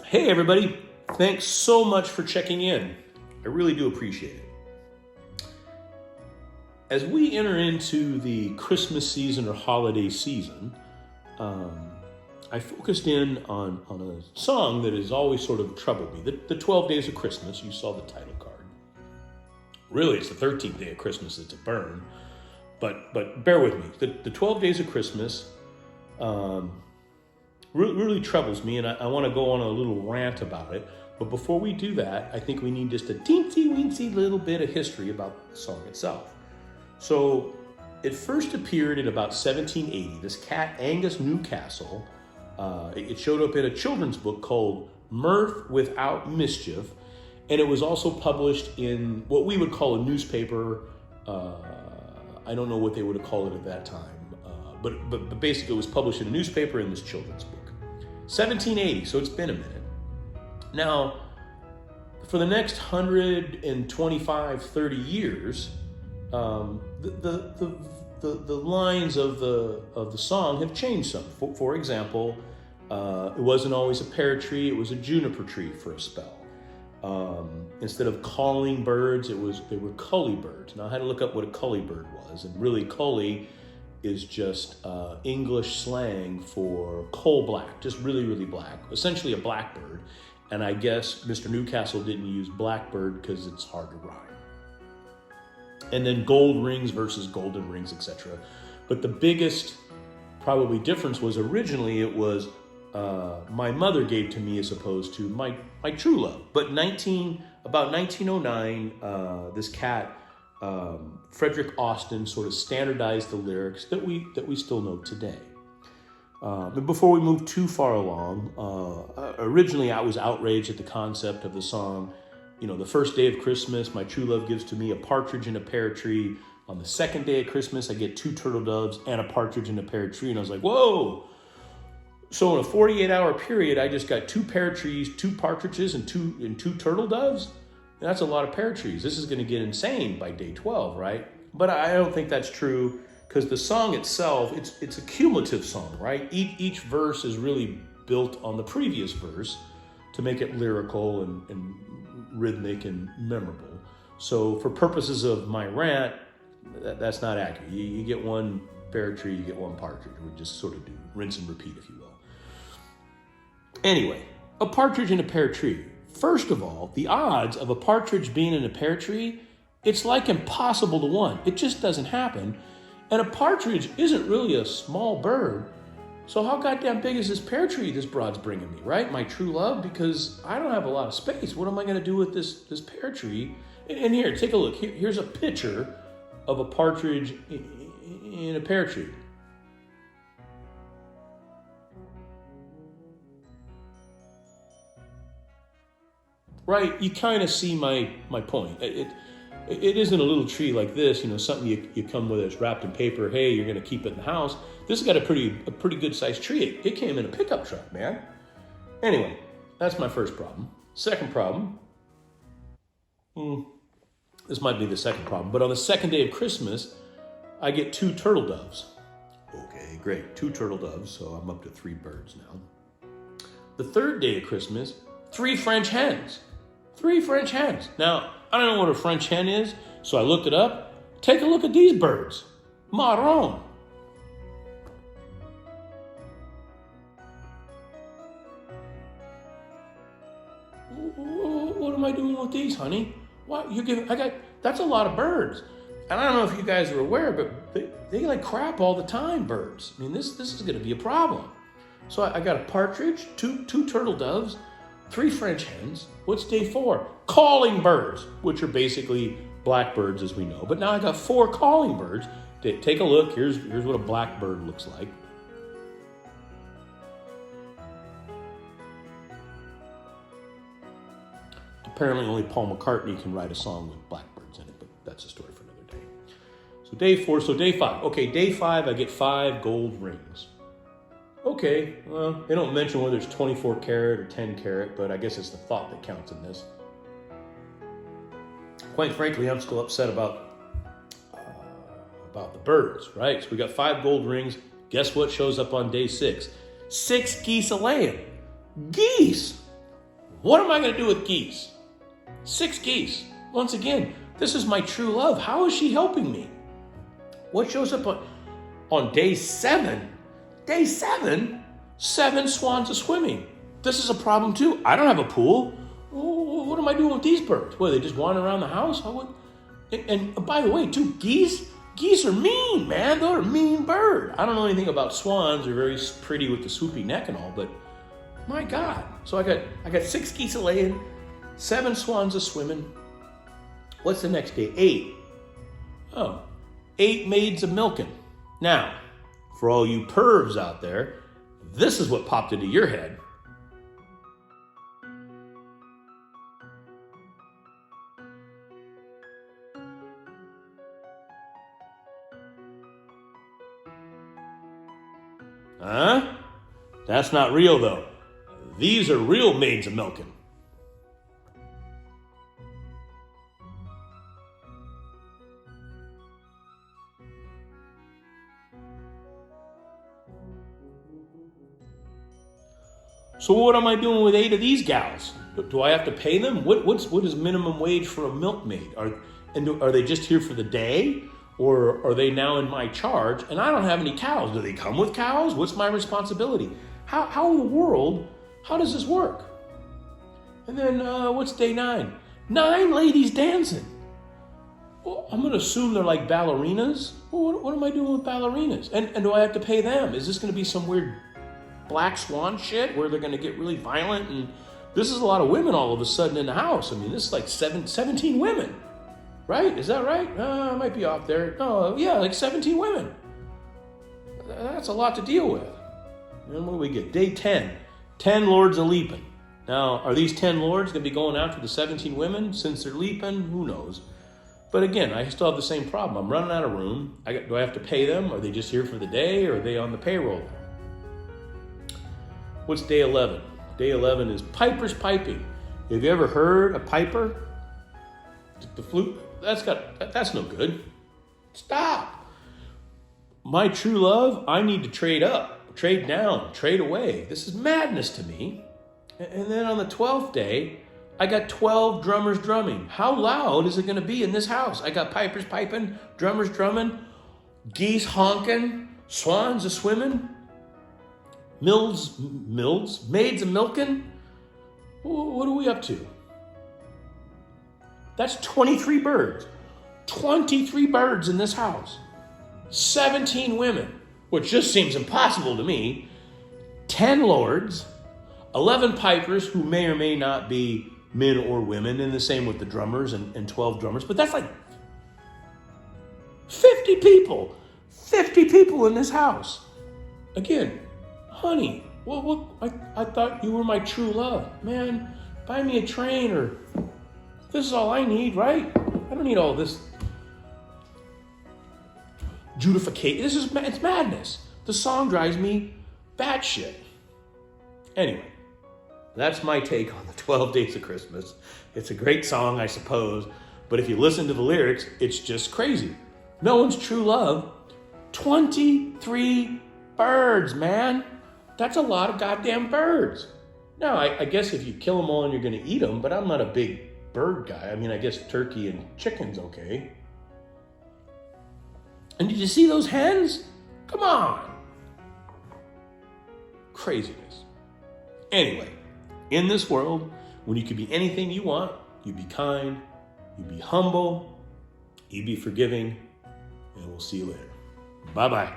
Hey everybody, thanks so much for checking in. I really do appreciate it. As we enter into the Christmas season or holiday season, I focused in on a song that has always sort of troubled me. The 12 Days of Christmas, you saw the title card. Really, it's the 13th day of Christmas that's a burn, but bear with me. The 12 Days of Christmas really troubles me, and I want to go on a little rant about it. But before we do that, I think we need just a teensy-weensy little bit of history about the song itself. So it first appeared in about 1780. This cat, Angus Newcastle, it showed up in a children's book called Mirth Without Mischief, and it was also published in what we would call a newspaper. I don't know what they would have called it at that time, but basically it was published in a newspaper in this children's book. 1780, so it's been a minute. Now, for the next 125, 30 years, the lines of the song have changed some. For example, it wasn't always a pear tree; it was a juniper tree for a spell. Instead of calling birds, they were cully birds. Now I had to look up what a cully bird was, and really cully is just English slang for coal black, just really, really black, essentially a blackbird. And I guess Mr. Newcastle didn't use blackbird because it's hard to rhyme. And then gold rings versus golden rings, etc. But the biggest probably difference was originally it was my mother gave to me as opposed to my true love. But about 1909, this cat, Fredric Austin, sort of standardized the lyrics that we still know today. But before we move too far along, originally I was outraged at the concept of the song. You know, the first day of Christmas, my true love gives to me a partridge in a pear tree. On the second day of Christmas, I get 2 turtle doves and a partridge in a pear tree. And I was like, whoa. So in a 48-hour period, I just got 2 pear trees, 2 partridges, and two turtle doves. That's a lot of pear trees. This is going to get insane by day 12, right? But I don't think that's true, because the song itself, it's a cumulative song, right? Each verse is really built on the previous verse to make it lyrical and rhythmic and memorable. So for purposes of my rant, that's not accurate. You get 1 pear tree, you get 1 partridge. We just sort of do rinse and repeat, if you will. Anyway, a partridge in a pear tree. First of all, the odds of a partridge being in a pear tree, it's like impossible to 1. It just doesn't happen. And a partridge isn't really a small bird. So how goddamn big is this pear tree this broad's bringing me, right? My true love, because I don't have a lot of space. What am I going to do with this pear tree? And here, take a look. Here's a picture of a partridge in a pear tree. Right, you kind of see my point. It isn't a little tree like this, something you come with. It's wrapped in paper. Hey, you're going to keep it in the house. This has got a pretty good sized tree. It came in a pickup truck, man. Anyway, that's my first problem. Second problem. This might be the second problem, but on the second day of Christmas, I get 2 turtle doves. Okay, great, 2 turtle doves, so I'm up to 3 birds now. The third day of Christmas, 3 French hens. 3 French hens. Now, I don't know what a French hen is, so I looked it up. Take a look at these birds. Marron. What am I doing with these, honey? What that's a lot of birds. And I don't know if you guys are aware, but they like crap all the time, birds. I mean, this is going to be a problem. So I got a partridge, 2 turtle doves, 3 French hens. What's day 4? Calling birds, which are basically blackbirds as we know. But now I got 4 calling birds. Take a look. Here's what a blackbird looks like. Apparently only Paul McCartney can write a song with blackbirds in it, but that's a story for another day. So day 4, so day 5. Okay, day 5, I get 5 gold rings. Okay, well, they don't mention whether it's 24 karat or 10 karat, but I guess it's the thought that counts in this. Quite frankly, I'm still upset about the birds, right? So we got 5 gold rings. Guess what shows up on day 6? 6 geese a laying. Geese! What am I going to do with geese? 6 geese. Once again, this is my true love. How is she helping me? What shows up on day 7? Day 7, 7 swans are swimming. This is a problem too. I don't have a pool. What am I doing with these birds? What, they just wandering around the house? And by the way, too, geese are mean, man. They're a mean bird. I don't know anything about swans. They're very pretty with the swoopy neck and all, but my God. So I got 6 geese a laying, 7 swans a swimming. What's the next day? 8. Oh, 8 maids a milking. Now, for all you pervs out there, this is what popped into your head. Huh? That's not real, though. These are real maids a milking. So what am I doing with 8 of these gals? Do I have to pay them? What is minimum wage for a milkmaid? Are they just here for the day? Or are they now in my charge? And I don't have any cows. Do they come with cows? What's my responsibility? How in the world, how does this work? And then what's day 9? 9 ladies dancing. Well, I'm going to assume they're like ballerinas. Well, what am I doing with ballerinas? And do I have to pay them? Is this going to be some weird black swan shit where they're going to get really violent? And this is a lot of women all of a sudden in the house. I mean, this is like 17 women. Right? Is that right? I might be off there. No, yeah, like 17 women. That's a lot to deal with. And what do we get? Day 10. 10 lords a leaping. Now, are these 10 lords going to be going after the 17 women since they're leaping? Who knows? But again, I still have the same problem. I'm running out of room. Do I have to pay them? Are they just here for the day, or are they on the payroll? What's day 11? Day 11 is pipers piping. Have you ever heard a piper? The flute? That's no good. Stop. My true love, I need to trade up, trade down, trade away. This is madness to me. And then on the 12th day, I got 12 drummers drumming. How loud is it going to be in this house? I got pipers piping, drummers drumming, geese honking, swans a swimming, maids a milking. What are we up to? That's 23 birds. 23 birds in this house. 17 women, which just seems impossible to me. 10 lords, 11 pipers who may or may not be men or women, and the same with the drummers and 12 drummers. But that's like 50 people. 50 people in this house. Again, honey, I thought you were my true love. Man, buy me a train, or this is all I need, right? I don't need all this judification. It's madness. The song drives me batshit. Anyway, that's my take on the 12 Days of Christmas. It's a great song, I suppose, but if you listen to the lyrics, it's just crazy. No one's true love. 23 birds, man. That's a lot of goddamn birds. Now, I guess if you kill them all and you're going to eat them, but I'm not a big bird guy. I mean, I guess turkey and chicken's okay. And did you see those hens? Come on. Craziness. Anyway, in this world, when you can be anything you want, you be kind, you be humble, you be forgiving, and we'll see you later. Bye-bye.